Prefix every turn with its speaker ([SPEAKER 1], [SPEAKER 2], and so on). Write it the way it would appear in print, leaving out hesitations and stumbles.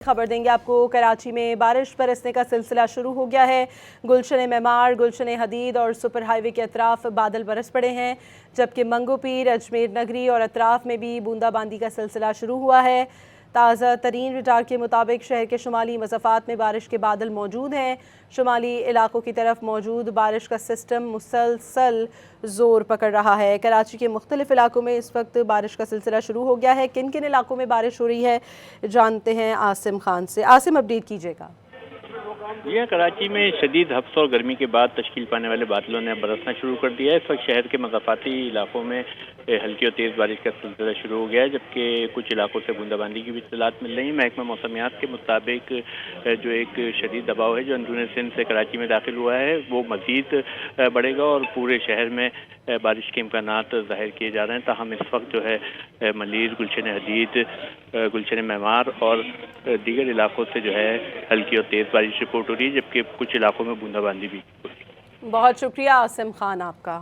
[SPEAKER 1] खबर देंगे आपको। कराची में बारिश बरसने का सिलसिला शुरू हो गया है। गुलशन मेमार, गुलशन हदीद और सुपर हाईवे के अतराफ बादल बरस पड़े हैं, जबकि मंगो पीर, अजमेर नगरी और अतराफ में भी बूंदाबांदी का सिलसिला शुरू हुआ है। ताज़ा तरीन रडार के मुताबिक शहर के शुमाली मज़ाफ़ात में बारिश के बादल मौजूद हैं। शुमाली इलाकों की तरफ मौजूद बारिश का सिस्टम मुसलसल ज़ोर पकड़ रहा है। कराची के मुख्तलिफ इलाकों में इस वक्त बारिश का सिलसिला शुरू हो गया है। किन किन इलाकों में बारिश हो रही है जानते हैं आसिम खान से। आसिम, अपडेट कीजिएगा।
[SPEAKER 2] जी, कराची में शदीद हफ्स और गर्मी के बाद तश्कील पाने वाले बादलों ने बरसना शुरू कर दिया है। इस वक्त शहर के मज़ाफ़ाती इलाकों में हल्की और तेज़ बारिश का सिलसिला शुरू हो गया है, जबकि कुछ इलाकों से बूंदाबांदी की भी इत्तलात मिल रही है। महकमा मौसमियात के मुताबिक जो एक शदीद दबाव है जो अंदरूनी सिंध से कराची में दाखिल हुआ है, वो मज़ीद बढ़ेगा और पूरे शहर में बारिश के इम्कानात ज़ाहिर किए जा रहे हैं। ताहम इस वक्त जो है मलीर, गुलशन हदीद, गुलशन मेमार और दीगर इलाकों से जो है हल्की और तेज़ बारिश रिपोर्ट हो रही है, जबकि कुछ इलाकों में बूंदाबांदी भी हो रही है।
[SPEAKER 1] बहुत शुक्रिया आसिम खान आपका।